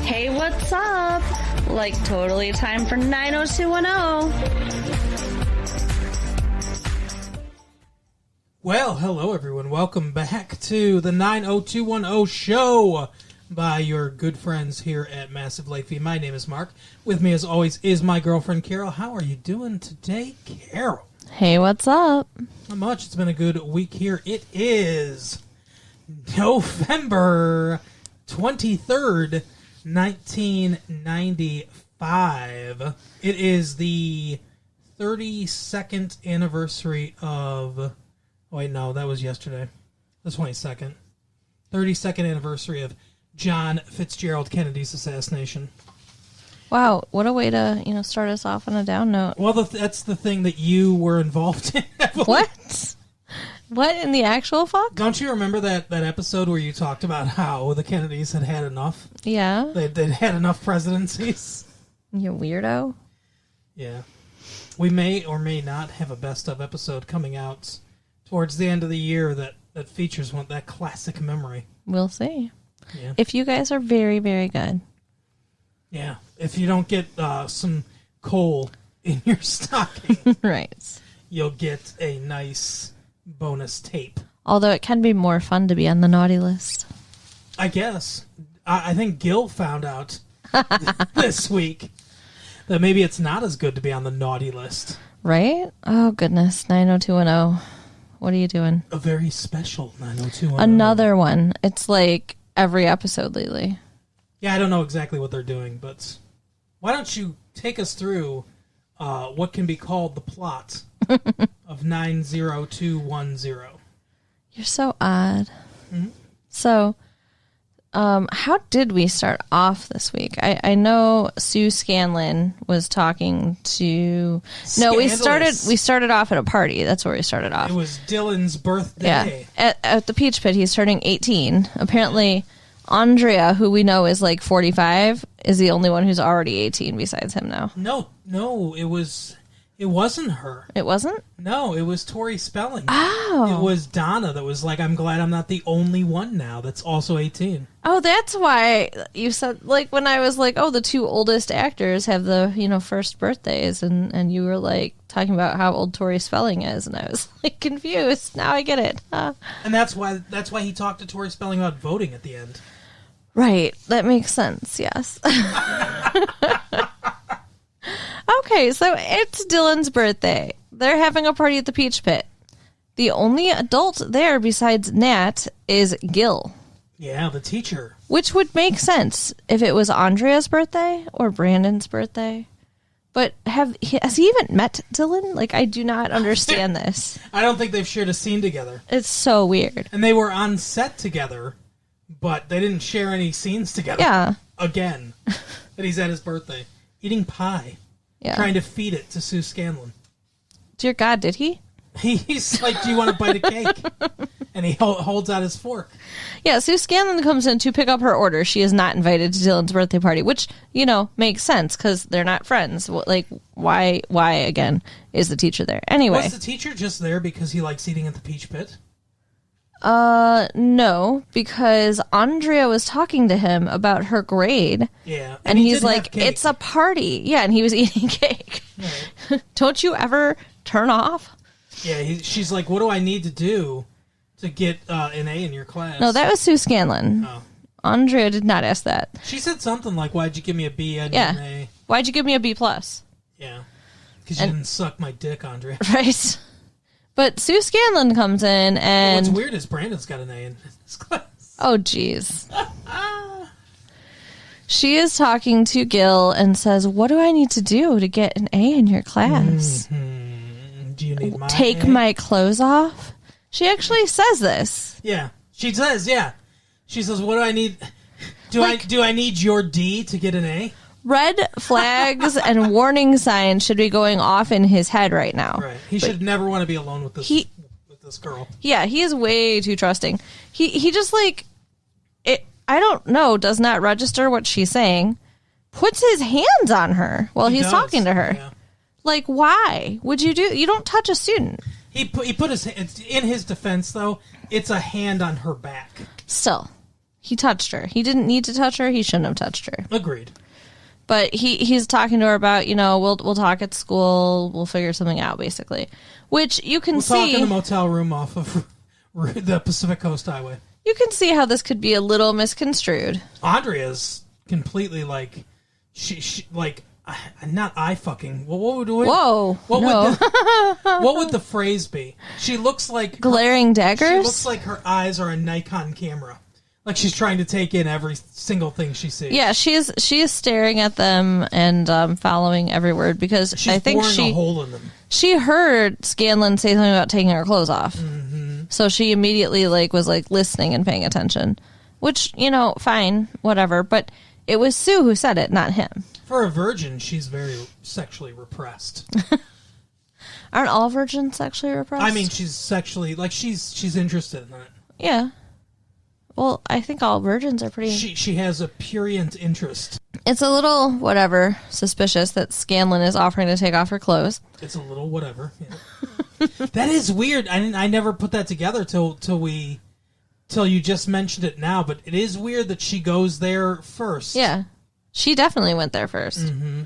Hey, what's up? Like, totally time for 90210. Well, hello everyone. Welcome back to the 90210 show by your good friends here at Massive Lake Fee. My name is Mark. With me, as always, is my girlfriend, Carol. How are you doing today, Carol? Hey, what's up? Not much. It's been a good week here. It is November 23rd, 1995. It is the 32nd anniversary of... Oh, wait, no, that was yesterday. The 22nd. 32nd anniversary of John Fitzgerald Kennedy's assassination. Wow, what a way to, start us off on a down note. Well, that's the thing that you were involved in. What? What in the actual fuck? Don't you remember that episode where you talked about how the Kennedys had enough? Yeah. They'd had enough presidencies? You weirdo. Yeah. We may or may not have a best of episode coming out towards the end of the year that features that classic memory. We'll see. Yeah. If you guys are very, very good. Yeah. If you don't get some coal in your stocking, right, you'll get a nice bonus tape. Although it can be more fun to be on the naughty list. I guess. I think Gil found out this week that maybe it's not as good to be on the naughty list. Right? Oh, goodness. 90210. What are you doing? A very special 90210. Another one. It's like every episode lately. Yeah, I don't know exactly what they're doing, but why don't you take us through what can be called the plot of 90210? You're so odd. Mm-hmm. So, how did we start off this week? I know Sue Scanlon was talking to... No, we started off at a party. That's where we started off. It was Dylan's birthday. Yeah, at the Peach Pit. He's turning 18. Apparently, Andrea, who we know is like 45, is the only one who's already 18 besides him now. No, it wasn't her. It wasn't? No, it was Tori Spelling. Oh. It was Donna that was like, I'm glad I'm not the only one now that's also 18. Oh, that's why you said, like, when I was like, oh, the two oldest actors have the, first birthdays, and you were, like, talking about how old Tori Spelling is, and I was, like, confused. Now I get it. And that's why he talked to Tori Spelling about voting at the end. Right. That makes sense, yes. Okay, so it's Dylan's birthday. They're having a party at the Peach Pit. The only adult there besides Nat is Gil. Yeah, the teacher. Which would make sense if it was Andrea's birthday or Brandon's birthday. But has he even met Dylan? Like, I do not understand this. I don't think they've shared a scene together. It's so weird. And they were on set together, but they didn't share any scenes together. Yeah. Again. That he's at his birthday. Eating pie. Yeah. Trying to feed it to Sue Scanlon. Dear God, did he? He's like, do you want a bite of cake? And he holds out his fork. Yeah, Sue Scanlon comes in to pick up her order. She is not invited to Dylan's birthday party, which, makes sense because they're not friends. Like, why, again, is the teacher there? Anyway. Was the teacher just there because he likes eating at the Peach Pit? No, because Andrea was talking to him about her grade. Yeah. And he's like, it's a party. Yeah, and he was eating cake. Right. Don't you ever turn off? Yeah, she's like, what do I need to do to get an A in your class? No, that was Sue Scanlon. Oh. Andrea did not ask that. She said something like, why'd you give me a B? I need an A. Why'd you give me a B+? Yeah. Because you didn't suck my dick, Andrea. Right. But Sue Scanlon comes in and... What's weird is Brandon's got an A in his class. Oh, jeez. She is talking to Gil and says, what do I need to do to get an A in your class? Mm-hmm. Do you need my Take A? my clothes off? She actually says this. Yeah. She says, yeah. She says, what do I need? Do I need your D to get an A? Red flags and warning signs should be going off in his head right now. Right. He should never want to be alone with this girl. Yeah, he is way too trusting. He just like it. I don't know. Does not register what she's saying. Puts his hands on her while he's talking to her. Yeah. Like, why would you do? You don't touch a student. He put his in his defense though. It's a hand on her back. Still, He touched her. He didn't need to touch her. He shouldn't have touched her. Agreed. But he's talking to her about, we'll talk at school. We'll figure something out, basically. Which you can see. We'll talk in the motel room off of the Pacific Coast Highway. You can see how this could be a little misconstrued. Andrea's completely like, she like, not eye fucking. What would the phrase be? She looks like glaring daggers. She looks like her eyes are a Nikon camera. Like she's trying to take in every single thing she sees. Yeah, she is staring at them and following every word because I think boring a hole in them. She heard Scanlon say something about taking her clothes off. Mm-hmm. So she immediately was listening and paying attention, which, fine, whatever. But it was Sue who said it, not him. For a virgin, she's very sexually repressed. Aren't all virgins sexually repressed? I mean, she's sexually, she's interested in that. Yeah. Well, I think all virgins are pretty... She has a prurient interest. It's a little, whatever, suspicious that Scanlon is offering to take off her clothes. It's a little whatever, yeah. That is weird. I never put that together till you just mentioned it now, but it is weird that she goes there first. Yeah. She definitely went there first. Mm-hmm.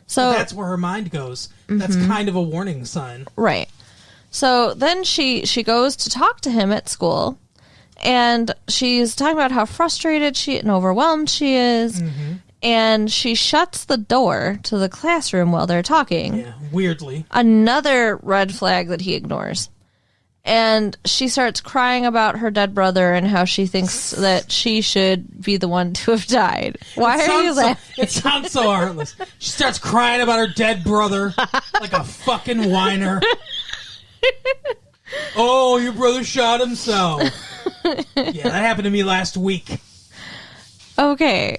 So that's where her mind goes. Mm-hmm. That's kind of a warning sign. Right. So then she goes to talk to him at school. And she's talking about how frustrated and overwhelmed she is. Mm-hmm. And she shuts the door to the classroom while they're talking. Yeah, weirdly. Another red flag that he ignores. And she starts crying about her dead brother and how she thinks that she should be the one to have died. Why are you laughing? It sounds so heartless. She starts crying about her dead brother like a fucking whiner. Oh, your brother shot himself. Yeah, that happened to me last week. Okay.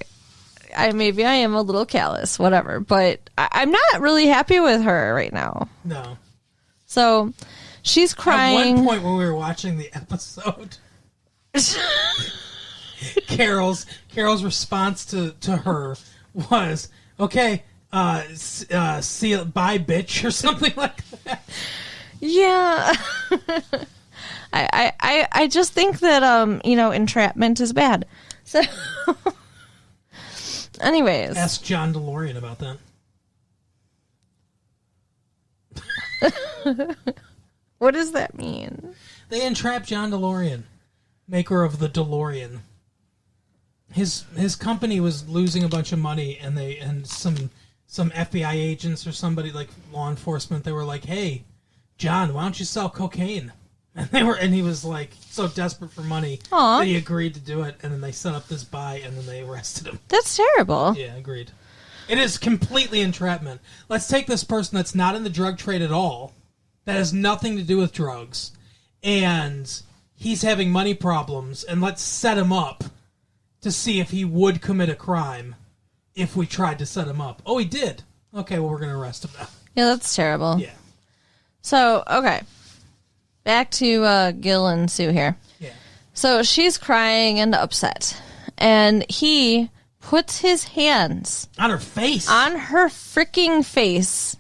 Maybe I am a little callous, whatever. But I'm not really happy with her right now. No. So, she's crying. At one point when we were watching the episode, Carol's response to her was, okay, see you, bye, bitch, or something like that. Yeah. I just think that, entrapment is bad. So, anyways. Ask John DeLorean about that. What does that mean? They entrap John DeLorean, maker of the DeLorean. His company was losing a bunch of money, and some FBI agents or somebody like law enforcement, they were like, "Hey, John, why don't you sell cocaine?" And he was like so desperate for money that he agreed to do it, and then they set up this buy, and then they arrested him. That's terrible. Yeah, agreed. It is completely entrapment. Let's take this person that's not in the drug trade at all, that has nothing to do with drugs, and he's having money problems, and let's set him up to see if he would commit a crime if we tried to set him up. Oh, he did. Okay, well, we're going to arrest him now. Yeah, that's terrible. Yeah. So, okay. Back to Gil and Sue here. Yeah. So she's crying and upset. And he puts his hands... on her face. On her freaking face.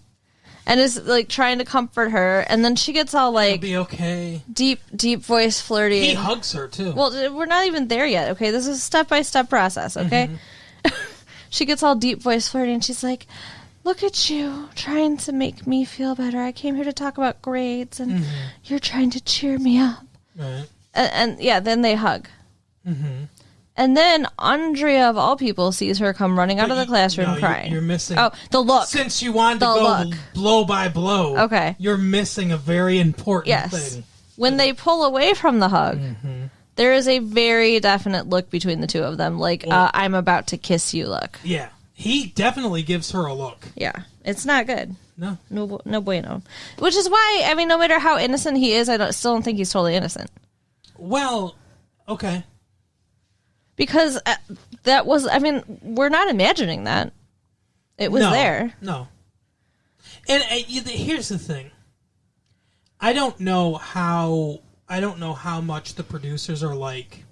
And is, trying to comfort her. And then she gets all, It'll be okay. Deep voice flirty. He hugs her, too. Well, we're not even there yet, okay? This is a step-by-step process, okay? Mm-hmm. She gets all deep voice flirty, and she's like... Look at you, trying to make me feel better. I came here to talk about grades, and you're trying to cheer me up. Right. And then they hug. Mm-hmm. And then Andrea, of all people, sees her come running out of the classroom crying. You're missing... Oh, the look. Since you wanted to go blow by blow, okay, you're missing a very important thing. When they pull away from the hug, there is a very definite look between the two of them, I'm about to kiss you look. Yeah. He definitely gives her a look. Yeah. It's not good. No bueno. Which is why, no matter how innocent he is, still don't think he's totally innocent. Well, okay. Because that was, we're not imagining that. It was there. No. And here's the thing. I don't know how much the producers are like,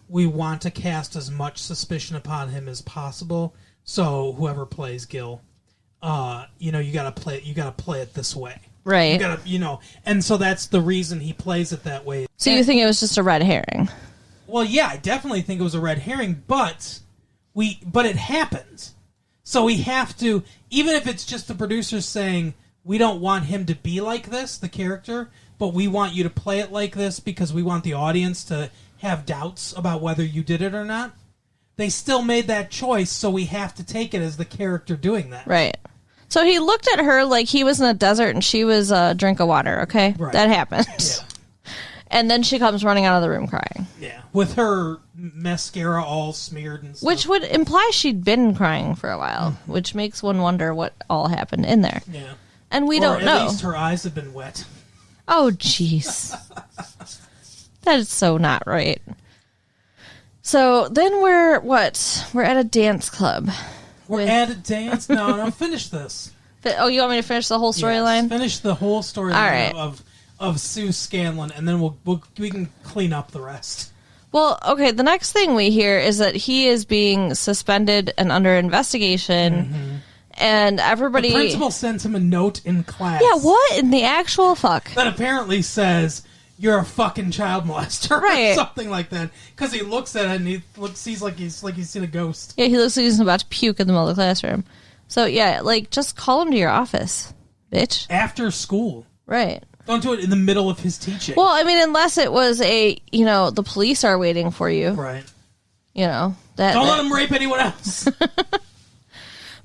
we want to cast as much suspicion upon him as possible. So whoever plays Gil, you gotta play it this way. Right. You gotta, and so that's the reason he plays it that way. So you think it was just a red herring? Well, yeah, I definitely think it was a red herring, but it happened. So we have to, even if it's just the producers saying, we don't want him to be like this, the character, but we want you to play it like this because we want the audience to have doubts about whether you did it or not. They still made that choice, so we have to take it as the character doing that. Right. So he looked at her like he was in a desert and she was a drink of water, okay? Right. That happened. Yeah. And then she comes running out of the room crying. Yeah. With her mascara all smeared and stuff. Which would imply she'd been crying for a while, which makes one wonder what all happened in there. Yeah. And we don't know. At least her eyes have been wet. Oh, jeez. That is so not right. So then we're at a dance club. We're at a dance? No, finish this. Oh, you want me to finish the whole storyline? Yes, finish the whole storyline of Sue Scanlon, and then we can clean up the rest. Well, okay, the next thing we hear is that he is being suspended and under investigation, and everybody... The principal sends him a note in class. Yeah, what in the actual fuck? That apparently says, you're a fucking child molester, right. Or something like that. Because he looks at it and he sees like he's seen a ghost. Yeah, he looks like he's about to puke in the middle of the classroom. So, yeah, like, just call him to your office, bitch. After school. Right. Don't do it in the middle of his teaching. Well, I mean, unless it was the police are waiting for you. Right. Don't let him rape anyone else.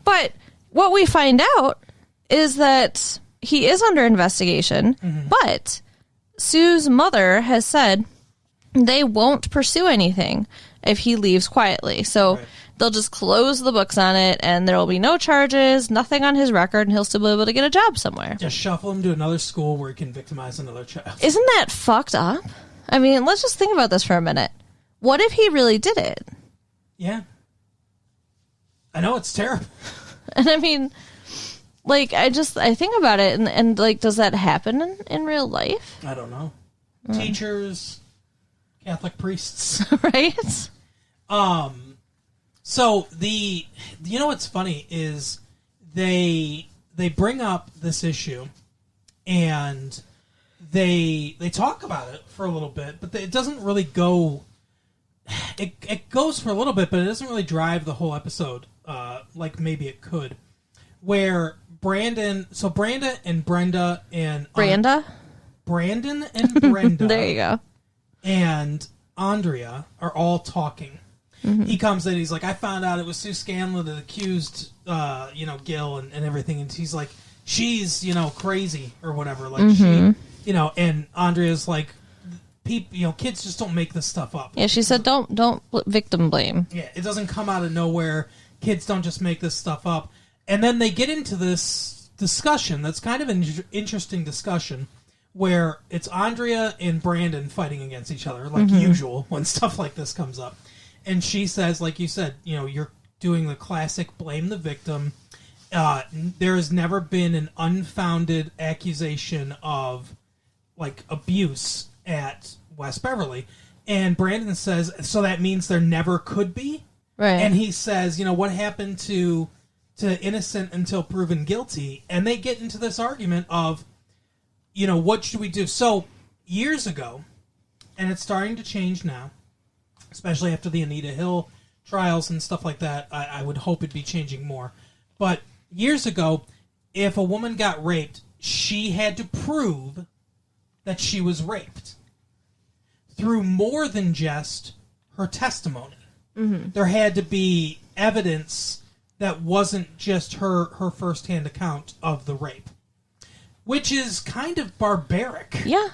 But what we find out is that he is under investigation, but Sue's mother has said they won't pursue anything if he leaves quietly. So they'll just close the books on it, and there will be no charges, nothing on his record, and he'll still be able to get a job somewhere. Just shuffle him to another school where he can victimize another child. Isn't that fucked up? I mean, let's just think about this for a minute. What if he really did it? Yeah. I know, it's terrible. And I mean, like, I think about it, and like, does that happen in real life? I don't know. Teachers, Catholic priests. Right? So you know what's funny is they bring up this issue and they talk about it for a little bit, but it doesn't really go. It goes for a little bit, but it doesn't really drive the whole episode like maybe it could. Where Brandon and Brenda and Brandon and Brenda. There you go. And Andrea are all talking. He comes in, he's like, I found out it was Sue Scanlon that accused, Gil and everything. And he's like, she's, crazy or whatever. Like, she, and Andrea's like, kids just don't make this stuff up. Yeah, she said, don't victim blame. Yeah, it doesn't come out of nowhere. Kids don't just make this stuff up. And then they get into this discussion that's kind of an interesting discussion where it's Andrea and Brandon fighting against each other, like usual when stuff like this comes up. And she says, like you said, you're doing the classic blame the victim. There has never been an unfounded accusation of, like, abuse at West Beverly. And Brandon says, so that means there never could be? Right. And he says, what happened to innocent until proven guilty? And they get into this argument of, what should we do? So, years ago, and it's starting to change now, especially after the Anita Hill trials and stuff like that, I would hope it'd be changing more. But years ago, if a woman got raped, she had to prove that she was raped through more than just her testimony. There had to be evidence that wasn't just her firsthand account of the rape, which is kind of barbaric. Yeah.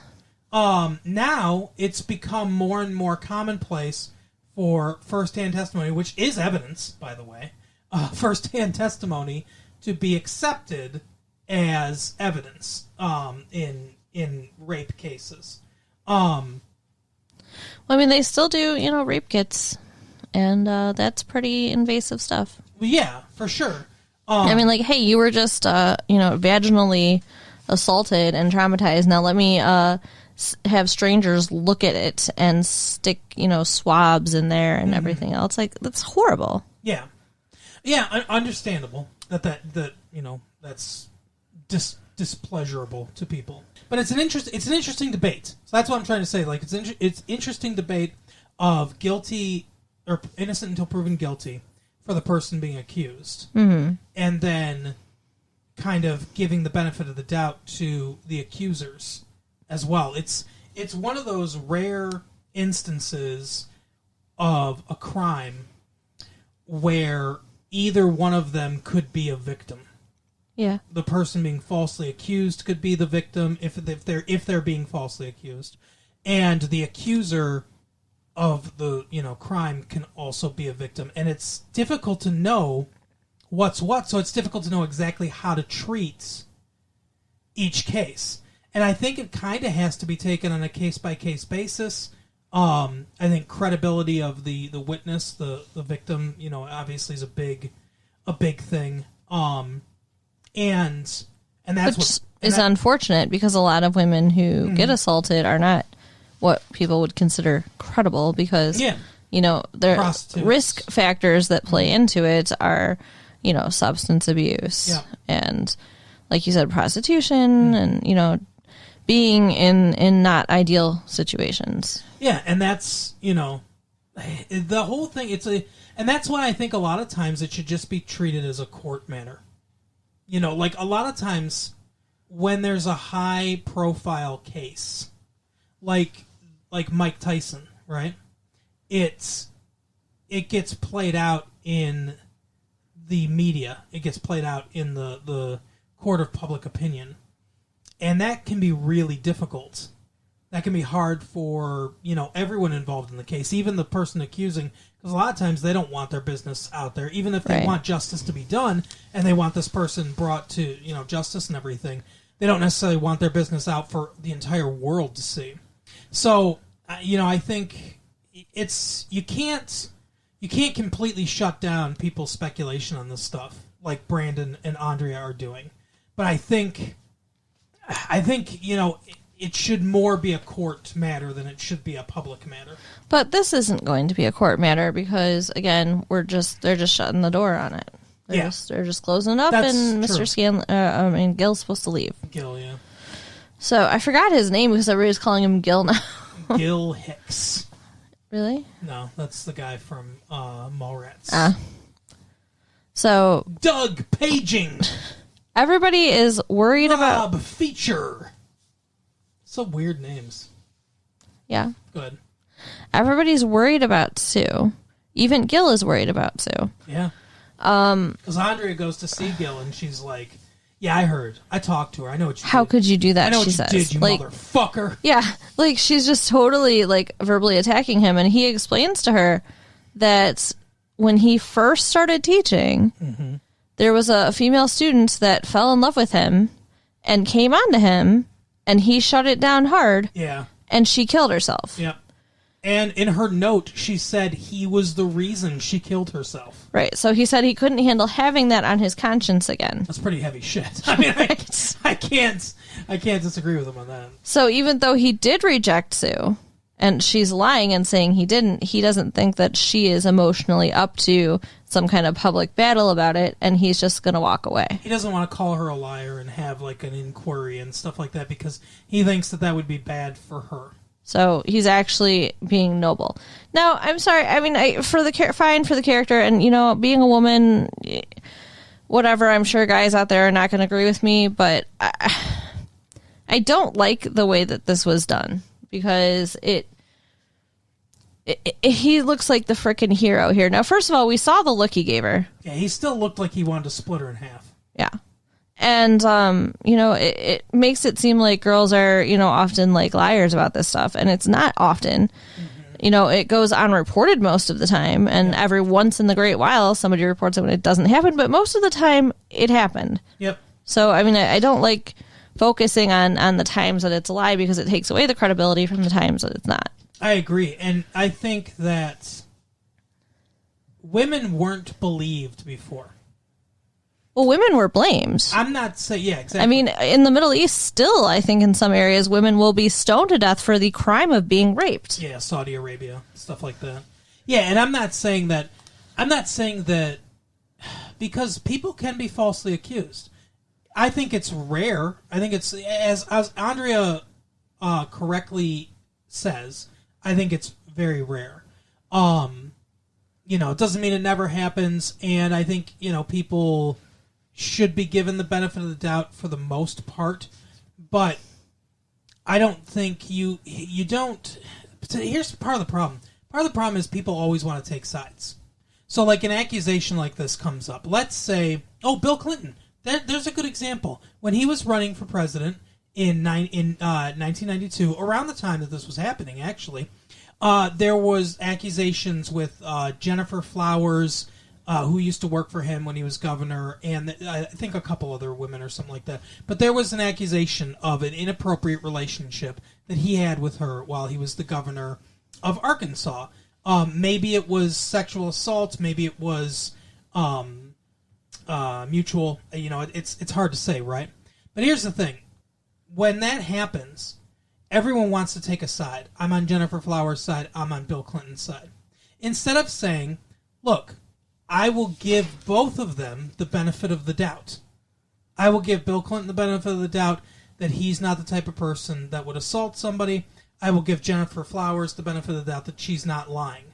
Now it's become more and more commonplace for firsthand testimony, which is evidence, by the way, firsthand testimony to be accepted as evidence in rape cases. Well, I mean, they still do, rape kits, and that's pretty invasive stuff. Yeah, for sure. I mean, like, hey, you were just, vaginally assaulted and traumatized. Now let me have strangers look at it and stick, swabs in there and everything else. Like, that's horrible. Yeah. Yeah, understandable that that's displeasurable to people. But it's an interesting debate. So that's what I'm trying to say. Like, it's interesting debate of guilty or innocent until proven guilty for the person being accused. Mm-hmm. And then kind of giving the benefit of the doubt to the accusers as well. It's one of those rare instances of a crime where either one of them could be a victim. Yeah. The person being falsely accused could be the victim if they're being falsely accused, and the accuser of the crime can also be a victim. And it's difficult to know what's what, so it's difficult to know exactly how to treat each case. And I think it kind of has to be taken on a case-by-case basis. I think credibility of the witness, the victim, obviously is a big thing. And that's unfortunate because a lot of women who get assaulted are not what people would consider credible because their risk factors that play into it are substance abuse and, like you said, prostitution and being in not ideal situations. Yeah, and that's the whole thing. And that's why I think a lot of times it should just be treated as a court matter. Like a lot of times when there's a high profile case, like Mike Tyson, right? It gets played out in the media. It gets played out in the court of public opinion. And that can be really difficult. That can be hard for, everyone involved in the case, even the person accusing, because a lot of times they don't want their business out there, even if they want justice to be done and they want this person brought to, justice and everything. They don't necessarily want their business out for the entire world to see. So, I think you can't completely shut down people's speculation on this stuff like Brandon and Andrea are doing. But I think it should more be a court matter than it should be a public matter. But this isn't going to be a court matter because, again, they're just shutting the door on it. They're just closing it up, and Mr. Scanlon, Gil's supposed to leave. Gil, yeah. So I forgot his name because everybody's calling him Gil now. Gil Hicks. Really? No, that's the guy from Mallrats. So Doug Paging. Everybody is worried about Rob Feature. Some weird names. Yeah. Good. Everybody's worried about Sue. Even Gil is worried about Sue. Yeah. Because Andrea goes to see Gil and she's like, "Yeah, I heard. I talked to her. I know what you did. How could you do that?" I know she what says. You did, you motherfucker. Yeah, like she's just totally verbally attacking him, and he explains to her that when he first started teaching, there was a female student that fell in love with him and came on to him, and he shut it down hard. Yeah, and she killed herself. Yep. And in her note, she said he was the reason she killed herself. Right. So he said he couldn't handle having that on his conscience again. That's pretty heavy shit. I mean, I can't disagree with him on that. So even though he did reject Sue, and she's lying and saying he didn't, he doesn't think that she is emotionally up to some kind of public battle about it, and he's just going to walk away. He doesn't want to call her a liar and have an inquiry and stuff like that because he thinks that would be bad for her. So he's actually being noble. Now, I'm sorry. I mean, fine for the character, and being a woman, whatever. I'm sure guys out there are not going to agree with me, but I don't like the way that this was done because he looks like the frickin' hero here. Now, first of all, we saw the look he gave her. Yeah, he still looked like he wanted to split her in half. Yeah. And, it makes it seem like girls are, often liars about this stuff. And it's not often. Mm-hmm. It goes unreported most of the time. And every once in the great while, somebody reports it when it doesn't happen. But most of the time, it happened. Yep. So, I mean, I don't like focusing on the times that it's a lie because it takes away the credibility from the times that it's not. I agree. And I think that women weren't believed before. Well, women were blamed. I'm not saying, yeah, exactly. I mean, in the Middle East, still, I think in some areas, women will be stoned to death for the crime of being raped. Yeah, Saudi Arabia, stuff like that. Yeah, and I'm not saying that, because people can be falsely accused. I think it's rare. I think it's, as Andrea correctly says, I think it's very rare. It doesn't mean it never happens, and I think, people should be given the benefit of the doubt for the most part, but I don't think you don't. Here's part of the problem. Part of the problem is people always want to take sides. So, like, an accusation like this comes up. Let's say, Bill Clinton. There's a good example. When he was running for president in 1992, around the time that this was happening, actually, there was accusations with Jennifer Flowers, who used to work for him when he was governor, and I think a couple other women or something like that. But there was an accusation of an inappropriate relationship that he had with her while he was the governor of Arkansas. Maybe it was sexual assault. Maybe it was mutual. It's hard to say, right? But here's the thing. When that happens, everyone wants to take a side. I'm on Jennifer Flowers' side. I'm on Bill Clinton's side. Instead of saying, look, I will give both of them the benefit of the doubt. I will give Bill Clinton the benefit of the doubt that he's not the type of person that would assault somebody. I will give Jennifer Flowers the benefit of the doubt that she's not lying.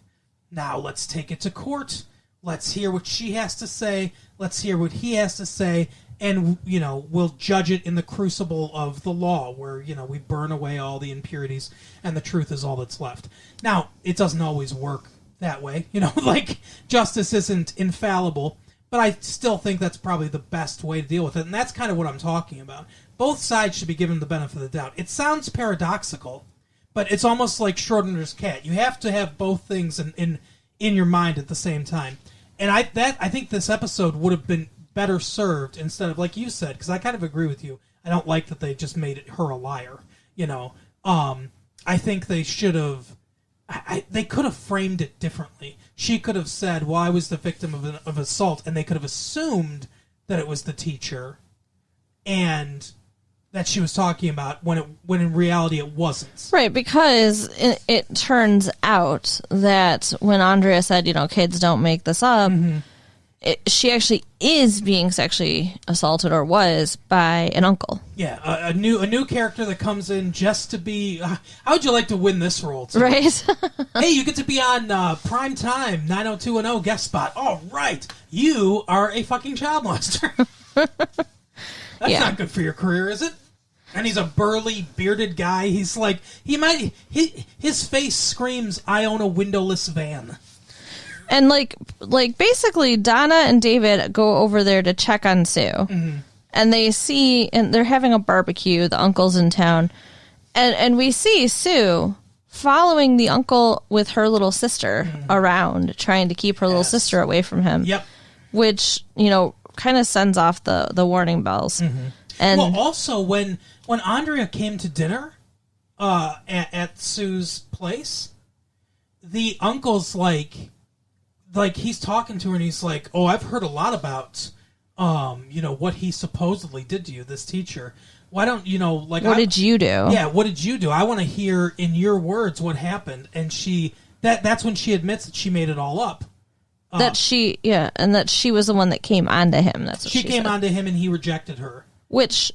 Now let's take it to court. Let's hear what she has to say. Let's hear what he has to say. And, we'll judge it in the crucible of the law where, we burn away all the impurities and the truth is all that's left. Now, it doesn't always work that way. Like, justice isn't infallible, but I still think that's probably the best way to deal with it. And that's kind of what I'm talking about. Both sides should be given the benefit of the doubt. It sounds paradoxical, but it's almost like Schrodinger's cat. You have to have both things in your mind at the same time. And I think this episode would have been better served instead of, like you said, because I kind of agree with you. I don't like that they just made her a liar. I think they should have. They could have framed it differently. She could have said, "Well, I was the victim of assault," and they could have assumed that it was the teacher, and that she was talking about when in reality it wasn't. Right, because it turns out that when Andrea said, kids don't make this up, she actually is being sexually assaulted, or was, by an uncle. Yeah, a new character that comes in just to be. How would you like to win this role, too? Right. Hey, you get to be on prime time 90210 guest spot. All right, you are a fucking child molester. That's not good for your career, is it? And he's a burly, bearded guy. He's like, his face screams, "I own a windowless van." And like basically Donna and David go over there to check on Sue. Mm-hmm. And they see, and they're having a barbecue, the uncle's in town. And we see Sue following the uncle with her little sister around, trying to keep her little sister away from him. Yep. Which, kind of sends off the warning bells. Mm-hmm. And also when Andrea came to dinner at Sue's place, the uncle's like he's talking to her and he's like, "Oh, I've heard a lot about what he supposedly did to you, this teacher. Why don't what did you do?" Yeah, what did you do? I want to hear in your words what happened. And that's when she admits that she made it all up. And that she was the one that came onto him. That's what she came said. onto him and he rejected her. Which,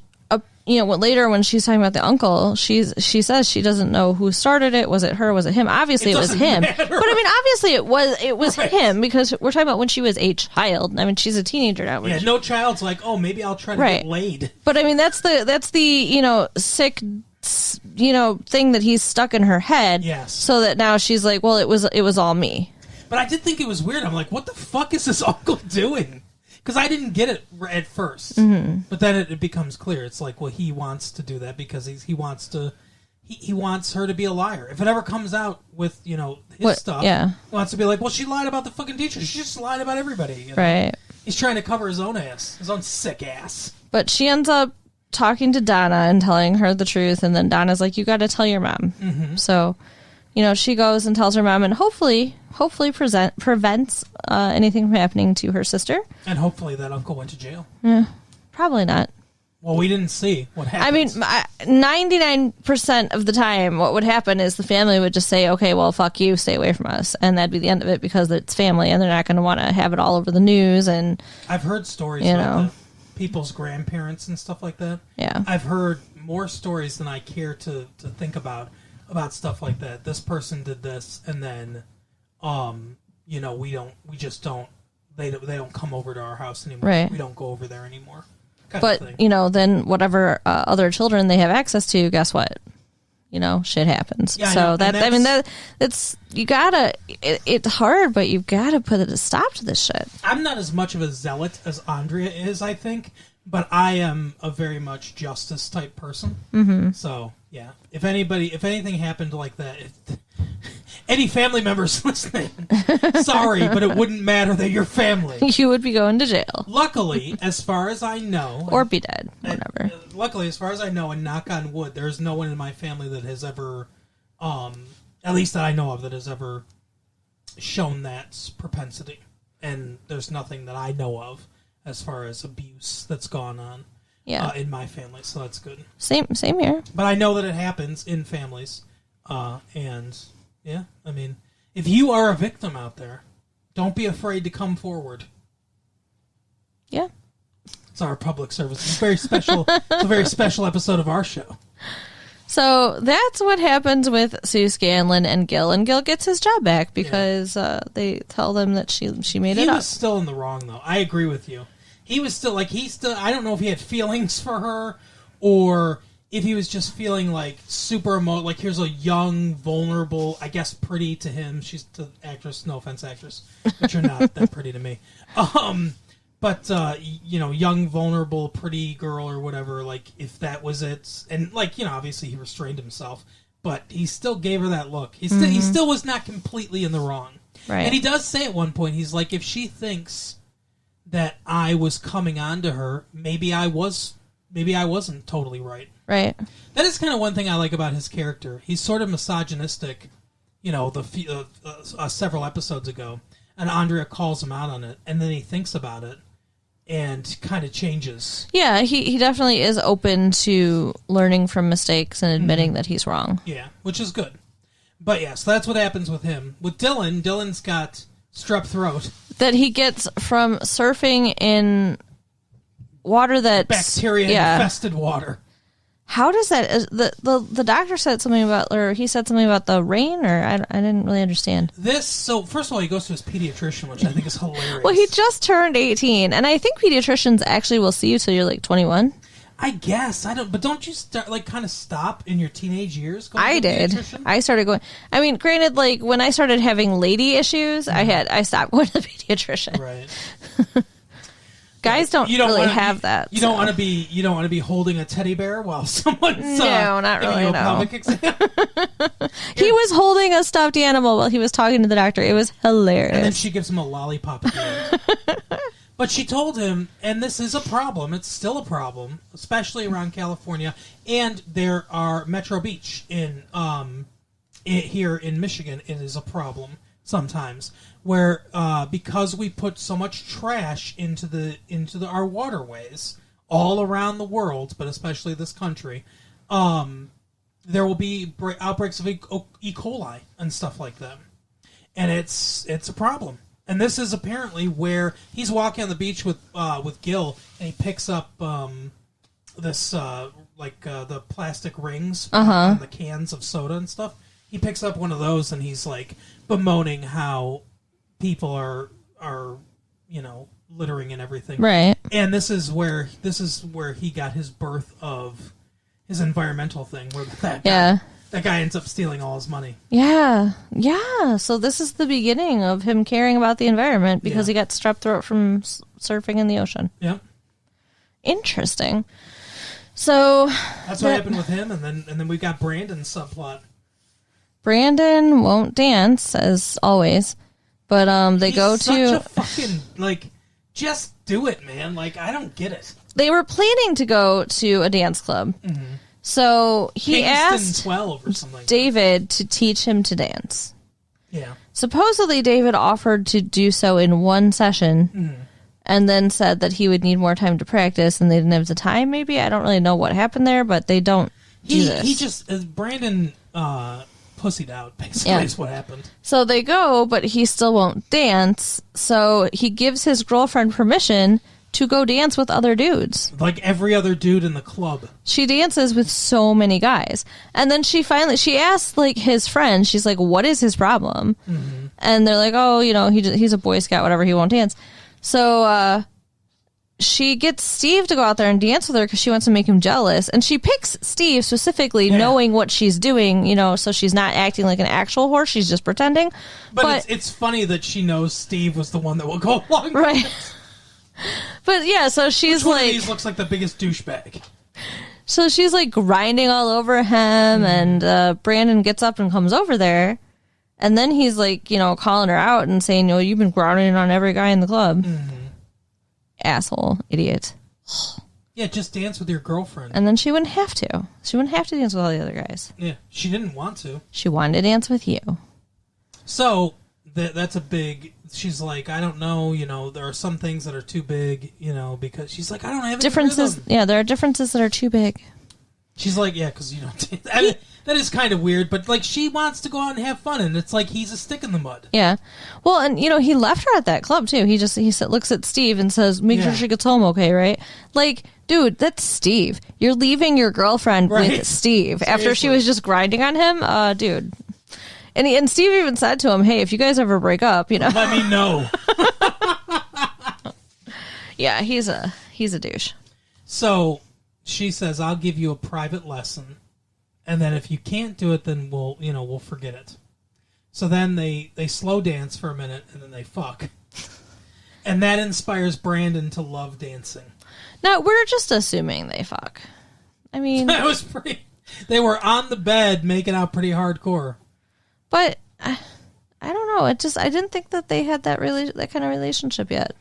later when she's talking about the uncle, she says she doesn't know who started it. Was it her? Was it him? Obviously, it was him. Matter. But I mean, obviously, it was right. Him, because we're talking about when she was a child. I mean, she's a teenager now. Yeah, no child's like, "Oh, maybe I'll try to get laid." But I mean, that's the sick thing that he's stuck in her head. Yes. So that now she's like, well, it was all me. But I did think it was weird. I'm like, what the fuck is this uncle doing? Because I didn't get it at first. Mm-hmm. But then it becomes clear. It's like, well, he wants to do that because he wants her to be a liar. If it ever comes out with, his stuff, he wants to be like, well, she lied about the fucking teacher. She just lied about everybody. Right. He's trying to cover his own ass, his own sick ass. But she ends up talking to Donna and telling her the truth. And then Donna's like, you got to tell your mom. Mm-hmm. So, she goes and tells her mom and hopefully prevents anything from happening to her sister. And hopefully that uncle went to jail. Yeah, probably not. Well, we didn't see what happened. I mean, 99% of the time, what would happen is the family would just say, okay, well, fuck you, stay away from us. And that'd be the end of it because it's family and they're not going to want to have it all over the news. And I've heard stories about people's grandparents and stuff like that. Yeah. I've heard more stories than I care to think about stuff like that. This person did this, and then they don't come over to our house anymore. Right. We don't go over there anymore. But, then whatever other children they have access to, guess what? Shit happens. Yeah, so it's hard, but you've got to put a stop to this shit. I'm not as much of a zealot as Andrea is, I think, but I am a very much justice type person. Mm-hmm. So, yeah. If anything happened like that, any family members listening, sorry, but it wouldn't matter. They're your family. You would be going to jail. Luckily, as far as I know... Or be dead, whatever. Luckily, as far as I know, and knock on wood, there's no one in my family that has ever, at least that I know of, that has ever shown that propensity. And there's nothing that I know of as far as abuse that's gone on in my family, so that's good. Same here. But I know that it happens in families, and... Yeah, I mean, if you are a victim out there, don't be afraid to come forward. Yeah. It's our public service. It's very special. It's a very special episode of our show. So that's what happens with Sue Scanlon and Gil. And Gil gets his job back because they tell them that she made it up. He was still in the wrong, though. I agree with you. He was still, I don't know if he had feelings for her or... if he was just feeling super like here's a young, vulnerable, I guess pretty to him. She's the actress, no offense, actress, but you're not that pretty to me. But young, vulnerable, pretty girl or whatever. If that was it, and obviously he restrained himself, but he still gave her that look. He still was not completely in the wrong. Right. And he does say at one point, he's like, if she thinks that I was coming on to her, maybe I wasn't totally right. Right. That is kind of one thing I like about his character. He's sort of misogynistic, several episodes ago, and Andrea calls him out on it, and then he thinks about it and kind of changes. Yeah, he definitely is open to learning from mistakes and admitting that he's wrong. Yeah, which is good. But yeah, so that's what happens with him. With Dylan's got strep throat. That he gets from surfing in water that's... bacteria-infested water. How does that... The doctor said something about... Or he said something about the rain, or I didn't really understand. So, first of all, he goes to his pediatrician, which I think is hilarious. Well, he just turned 18, and I think pediatricians actually will see you till you're 21. I guess. But don't you kind of stop in your teenage years? I did. I started going... I mean, granted, when I started having lady issues, I stopped going to the pediatrician. Right. Guys don't really have that. You don't want to be holding a teddy bear while someone's no, not really. Giving you a pelvic exam. He was holding a stuffed animal while he was talking to the doctor. It was hilarious. And then she gives him a lollipop at the end. But she told him, and this is a problem. It's still a problem, especially around California, and there are Metro Beach here in Michigan. It is a problem sometimes. Where because we put so much trash into our waterways all around the world, but especially this country, there will be outbreaks of E. coli and stuff like that, and it's a problem. And this is apparently where he's walking on the beach with Gil, and he picks up this the plastic rings and the cans of soda and stuff. He picks up one of those, and he's bemoaning how people are littering and everything, right? And this is where he got his birth of his environmental thing, where that guy ends up stealing all his money. Yeah. So this is the beginning of him caring about the environment because he got strep throat from surfing in the ocean. Yep. Interesting. So that's what happened with him, and then we got Brandon's subplot. Brandon won't dance as always. But they go to such a fucking just do it, man. I don't get it. They were planning to go to a dance club, so he asked 12 or something David to teach him to dance. Yeah. Supposedly, David offered to do so in one session, and then said that he would need more time to practice, and they didn't have the time. Maybe I don't really know what happened there, but they don't do this. He just Brandon. Pussied out, basically, is what happened. So they go, but he still won't dance, so he gives his girlfriend permission to go dance with other dudes. Like every other dude in the club. She dances with so many guys. And then she asks, his friend, she's like, what is his problem? And they're like, oh, he's a Boy Scout, whatever, he won't dance. So she gets Steve to go out there and dance with her because she wants to make him jealous. And she picks Steve specifically, knowing what she's doing, so she's not acting like an actual horse. She's just pretending. But it's funny that she knows Steve was the one that will go along right. with it. But yeah, so she's Which one of these looks like the biggest douchebag? So she's like grinding all over him, and Brandon gets up and comes over there. And then he's like, calling her out and saying, you've been grinding on every guy in the club. Mm-hmm. Asshole, idiot. Yeah, just dance with your girlfriend. And then she wouldn't have to. She wouldn't have to dance with all the other guys. Yeah, she didn't want to. She wanted to dance with you. So that's a big... She's like, I don't know, there are some things that are too big, because she's like, I don't have differences. Rhythm. Yeah, there are differences that are too big. She's like, yeah, because you don't dance. I mean, that is kind of weird, but like she wants to go out and have fun, and it's like he's a stick in the mud. Yeah. Well, and he left her at that club too. He looks at Steve and says, make sure she gets home okay, right? Like, dude, that's Steve. You're leaving your girlfriend with Steve after she was just grinding on him? Dude. And Steve even said to him, hey, if you guys ever break up, let me know. Yeah, he's a douche. So she says, I'll give you a private lesson, and then if you can't do it, then we'll forget it. So then they slow dance for a minute, and then they fuck. And that inspires Brandon to love dancing. No, we're just assuming they fuck. I mean... That was pretty... They were on the bed making out pretty hardcore. But I don't know. I didn't think that they had that kind of relationship yet.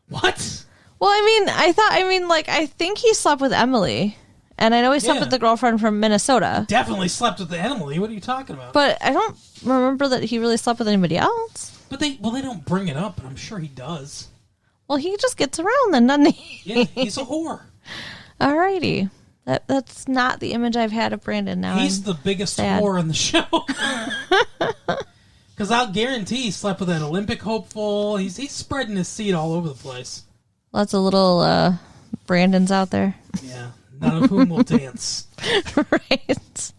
What? Well, I think he slept with Emily, and I know he slept with the girlfriend from Minnesota. Definitely slept with Emily. What are you talking about? But I don't remember that he really slept with anybody else. But they don't bring it up, but I'm sure he does. Well, he just gets around then, doesn't he? Yeah, he's a whore. Alrighty. That's not the image I've had of Brandon now. He's the biggest whore on the show. Because I'll guarantee he slept with an Olympic hopeful. He's spreading his seed all over the place. Lots of little Brandons out there. Yeah, none of whom will dance. Right. But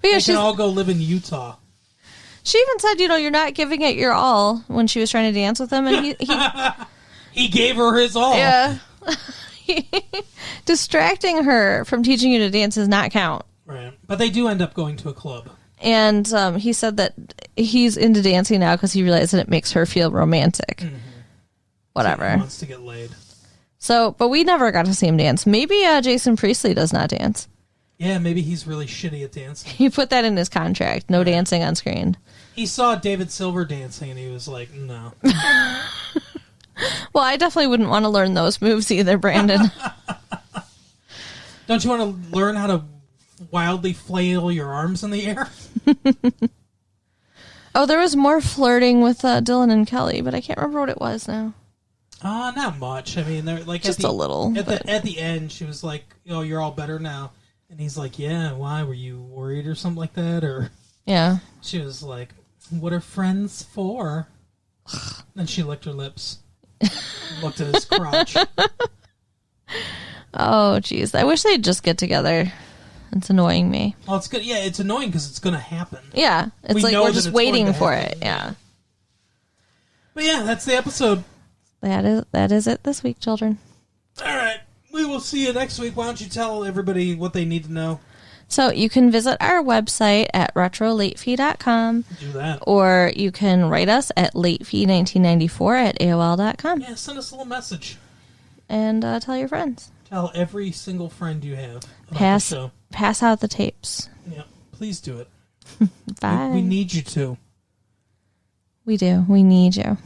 yeah, they can all go live in Utah. She even said, you're not giving it your all when she was trying to dance with him. And he gave her his all. Yeah. Distracting her from teaching you to dance does not count. Right. But they do end up going to a club. And he said that he's into dancing now because he realized that it makes her feel romantic. Mm-hmm. Whatever. So he wants to get laid. So, but we never got to see him dance. Maybe Jason Priestley does not dance. Yeah, maybe he's really shitty at dancing. He put that in his contract. No dancing on screen. He saw David Silver dancing and he was like, no. Well, I definitely wouldn't want to learn those moves either, Brandon. Don't you want to learn how to wildly flail your arms in the air? Oh, there was more flirting with Dylan and Kelly, but I can't remember what it was now. Not much. I mean, they're like just a little. At the end, she was like, "Oh, you're all better now," and he's like, "Yeah, why? Were you worried or something like that?" Or yeah, she was like, "What are friends for?" Then she licked her lips, looked at his crotch. Oh, jeez. I wish they'd just get together. It's annoying me. Well, it's good. Yeah, it's annoying because it's going to happen. Yeah, it's like we're just waiting for it. Yeah. But yeah, that's the episode. That is it this week, children. All right. We will see you next week. Why don't you tell everybody what they need to know? So you can visit our website at retrolatefee.com. Do that. Or you can write us at latefee1994 at AOL.com. Yeah, send us a little message. And tell your friends. Tell every single friend you have about the show. Pass out the tapes. Yeah, please do it. Bye. We need you to. We do. We need you.